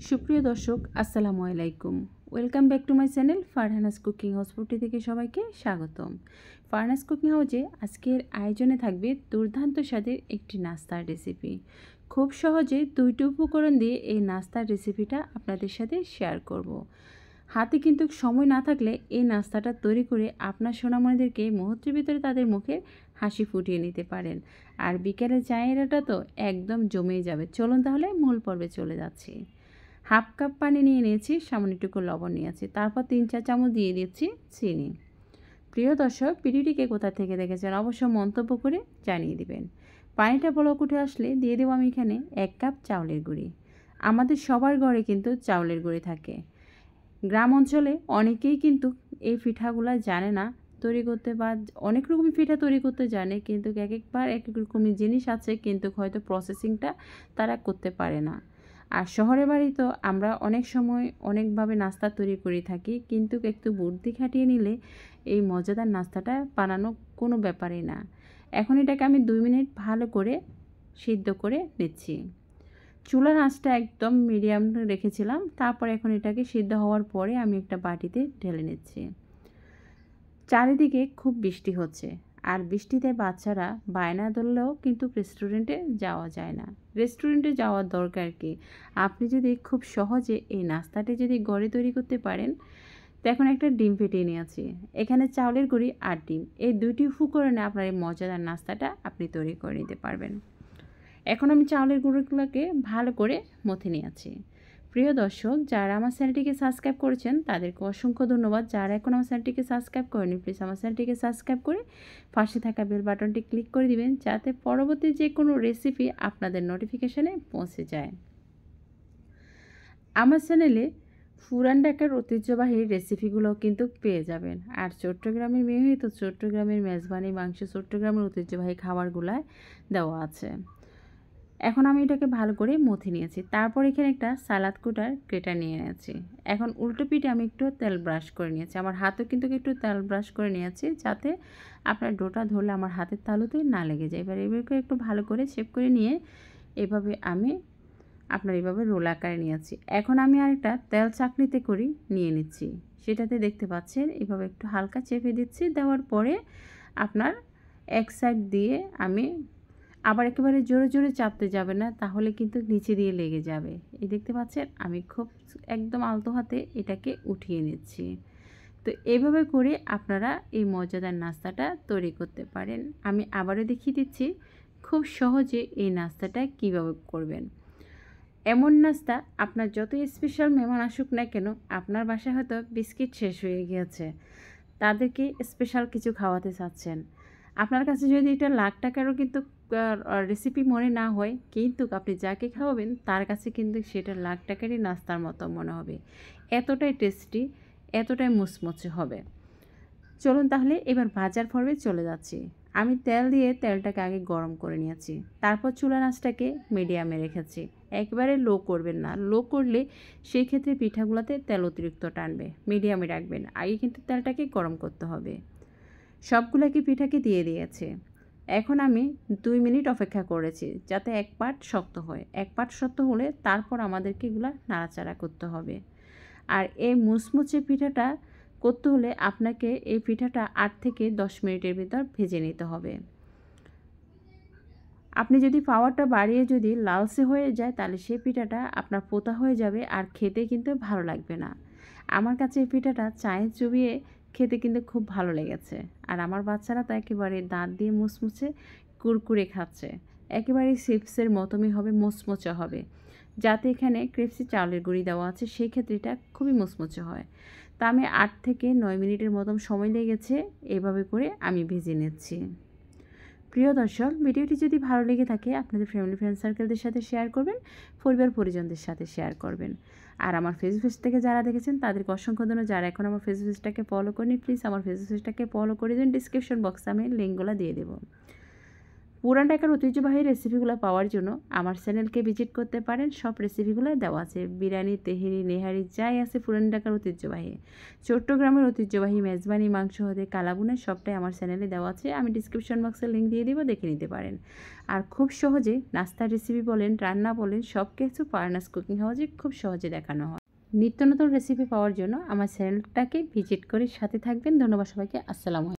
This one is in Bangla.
সুপ্রিয় দর্শক আসসালামু আলাইকুম। Welcome back to my channel Farhana's cooking house থেকে সবাইকে স্বাগতম। ফারহানাস কুকিং হাউসে আজকের আয়োজনে থাকবে দুর্দান্ত স্বাদের একটি নাস্তার রেসিপি। খুব সহজে দুইটি উপকরণ দিয়ে এই নাস্তার রেসিপিটা আপনাদের সাথে শেয়ার করব। হাতে কিন্তু সময় না থাকলে এই নাস্তাটা তৈরি করে আপনার সোনামণিদেরকে মুহূর্তের ভিতরে তাদের মুখের হাসি ফুটিয়ে নিতে পারেন। আর বিকেলের চায়েরটা তো একদম জমেই যাবে। চলুন তাহলে মূল পর্বে চলে যাচ্ছি। হাফ কাপ পানি নিয়ে নিয়েছি, সামান্যটুকু লবণ নিয়েছি, তারপর 3-4 চামচ দিয়ে দিচ্ছি চিনি। প্রিয় দর্শক, ভিডিওটিকে কোথা থেকে দেখেছেন অবশ্য মন্তব্য করে জানিয়ে দিবেন। পানিটা বলক উঠে আসলে দিয়ে দেবো আমি এখানে 1 কাপ চাউলের গুঁড়ি। আমাদের সবার ঘরে কিন্তু চাউলের গুঁড়ি থাকে। গ্রাম অঞ্চলে অনেকেই কিন্তু এই পিঠাগুলো জানে না তৈরি করতে, বা অনেক রকমের পিঠা তৈরি করতে জানে, কিন্তু এক একবার এক এক রকমের জিনিস আছে, কিন্তু হয়তো প্রসেসিংটা তারা করতে পারে না। আর শহরের বাড়ি তো আমরা অনেক সময় অনেকভাবে নাস্তা তৈরি করে থাকি, কিন্তু একটু বুদ্ধি খাটিয়ে নিলে এই মজাদার নাস্তাটা বানানো কোনো ব্যাপারই না। এখন এটাকে আমি 2 মিনিট ভালো করে সিদ্ধ করে নিচ্ছি। চুলার আঁচটা একদম মিডিয়াম রেখেছিলাম। তারপর এখন এটাকে সিদ্ধ হওয়ার পরে আমি একটা বাটিতে ঢেলে নিচ্ছি। চারিদিকে খুব বৃষ্টি হচ্ছে, আর বৃষ্টিতে বাচ্চারা বায়না ধরলেও কিন্তু রেস্টুরেন্টে যাওয়া যায় না। রেস্টুরেন্টে যাওয়ার দরকার কি? আপনি যদি খুব সহজে এই নাস্তাটি যদি ঘরে তৈরি করতে পারেন। তো এখন একটা ডিম ফেটিয়ে নিয়েছি, এখানে চাউলের গুঁড়ি আর ডিম, এই দুইটি উপকরণে আপনার এই মজাদার নাস্তাটা আপনি তৈরি করে নিতে পারবেন। এখন আমি চাউলের গুঁড়োগুলোকে ভালো করে মথে নিয়েছি। প্রিয় দর্শক, যারা আমার চ্যানেলটিকে সাবস্ক্রাইব করেছেন তাদেরকে অসংখ্য ধন্যবাদ। যারা এখন আমার চ্যানেলটিকে সাবস্ক্রাইব করেনি, প্লিজ আমার চ্যানেলটিকে সাবস্ক্রাইব করে পাশে থাকা বেল বাটনটি ক্লিক করে দিবেন, যাতে পরবর্তী যে কোনো রেসিপি আপনাদের নোটিফিকেশানে পৌঁছে যায়। আমার চ্যানেলে পুরান ঢাকার ঐতিহ্যবাহী রেসিপিগুলো কিন্তু পেয়ে যাবেন। আর চট্টগ্রামের মেয়ে হয়ে তো চট্টগ্রামের মেজবানি মাংস, চট্টগ্রামের ঐতিহ্যবাহী খাবারগুলায় দেওয়া আছে। এখন আমি এটাকে ভালো করে মথে নিয়েছি। তারপর এখানে একটা সালাদ কুটার গ্রেটার নিয়ে নিয়েছি। এখন উল্টো পিঠে আমি একটু তেল ব্রাশ করে নিয়েছি। আমার হাতেও কিন্তু একটু তেল ব্রাশ করে নিয়েছি, যাতে আপনার ডোটা ধরলে আমার হাতের তালুতে না লেগে যায়। এবার এভাবে একটু ভালো করে শেপ করে নিয়ে এভাবে আমি আপনার এইভাবে রোল আকারে নিয়েছি। এখন আমি আরেকটা তেল চাকনিতে করি নিয়ে নিচ্ছি। সেটাতে দেখতে পাচ্ছেন এভাবে একটু হালকা চেপে দিচ্ছি। দেওয়ার পরে আপনার এক সাইড দিয়ে আমি আবার একেবারে জোরে জোরে চাপতে যাবে না, তাহলে কিন্তু নিচে দিয়ে লেগে যাবে। এই দেখতে পাচ্ছেন আমি খুব একদম আলতো হাতে এটাকে উঠিয়ে নিচ্ছি। তো এইভাবে করে আপনারা এই মজাদার নাস্তাটা তৈরি করতে পারেন। আমি আবারও দেখিয়ে দিচ্ছি খুব সহজে এই নাস্তাটা কিভাবে করবেন। এমন নাস্তা আপনার যতই স্পেশাল মেহমান আসুক না কেন, আপনার বাসায় হয়তো বিস্কিট শেষ হয়ে গিয়েছে, তাদেরকে স্পেশাল কিছু খাওয়াতে চাচ্ছেন। আপনার কাছে যদি এটা লাখ টাকারও কিন্তু রেসিপি মনে না হয়, কিন্তু আপনি যাকে খাওয়াবেন তার কাছে কিন্তু সেটা লাখ টাকারই নাস্তার মতো মনে হবে। এতটাই টেস্টি, এতটাই মুচমুচে হবে। চলুন তাহলে এবার ভাজার পর্বে চলে যাচ্ছি। আমি তেল দিয়ে তেলটাকে আগে গরম করে নিয়েছি, তারপর চুলার আঁচটাকে মিডিয়ামে রেখেছি। একবারে লো করবেন না, লো করলে সেই ক্ষেত্রে পিঠাগুলোতে তেল অতিরিক্ত টানবে। মিডিয়ামে রাখবেন, আগে কিন্তু তেলটাকে গরম করতে হবে। সবগুলোকে পিঠাকে দিয়ে দিয়েছে। এখন আমি 2 মিনিট অপেক্ষা করেছি, যাতে এক পাট শক্ত হয়। এক পাট শক্ত হলে তারপর আমাদেরকে এগুলা নাড়াচাড়া করতে হবে। আর এই মুচমুচে পিঠাটা করতে হলে আপনাকে এই পিঠাটা 8 থেকে 10 মিনিটের ভিতর ভেজে নিতে হবে। আপনি যদি পাওয়ারটা বাড়িয়ে যদি লালচে হয়ে যায়, তাহলে সেই পিঠাটা আপনার পোতা হয়ে যাবে, আর খেতে কিন্তু ভালো লাগবে না। আমার কাছে এই পিঠাটা চায়ে চুবিয়ে খেতে কিন্তু খুব ভালো লেগেছে। আর আমার বাচ্চারা তো একেবারে দাঁত দিয়ে মুচমুচে কুরকুরে খাচ্ছে। একেবারে চিপসের মতনই হবে, মুচমুচে হবে। যাতে এখানে ক্রিসপি চাউলের গুঁড়ি দেওয়া আছে, সেই ক্ষেত্রে এটা খুবই মুচমুচে হয়। তা আমি 8 থেকে 9 মিনিটের মতন সময় লেগেছে, এভাবে করে আমি ভেজে নিচ্ছি। প্রিয় দর্শক, ভিডিওটি যদি ভালো লেগে থাকে আপনাদের ফ্যামিলি ফ্রেন্ড সার্কেলদের সাথে শেয়ার করবেন, পরিবার পরিজনদের সাথে শেয়ার করবেন। আর আমার ফেসবুক থেকে যারা দেখেছেন তাদেরকে অসংখ্য ধন্যবাদ। যারা এখন আমার ফেসবুকটাকে ফলো করেনি, প্লিজ আমার ফেসবুকটাকে ফলো করে দিন। ডিসক্রিপশন বক্সে আমি লিঙ্কগুলো দিয়ে দেবো। পুরান ঢাকার ঐতিহ্যবাহী রেসিপিগুলো পাওয়ার জন্য আমার চ্যানেলকে ভিজিট করতে পারেন। সব রেসিপিগুলো দেওয়া আছে, বিরিয়ানি, তেহেরি, নেহারি যাই আছে পুরান ঢাকার ঐতিহ্যবাহী। চট্টগ্রামের ঐতিহ্যবাহী মেজবানি মাংস হতে কালাবুনের সবটাই আমার চ্যানেলে দেওয়া আছে। আমি ডিসক্রিপশন বক্সে লিঙ্ক দিয়ে দিব, দেখে নিতে পারেন। আর খুব সহজে নাস্তার রেসিপি বলেন, রান্না বলেন, সব কিছু ফারহানাস কুকিং হাউসে খুব সহজে দেখানো হয়। নিত্য নতুন রেসিপি পাওয়ার জন্য আমার চ্যানেলটাকে ভিজিট করে সাথে থাকবেন। ধন্যবাদ সবাইকে। আসসালামু আলাইকুম।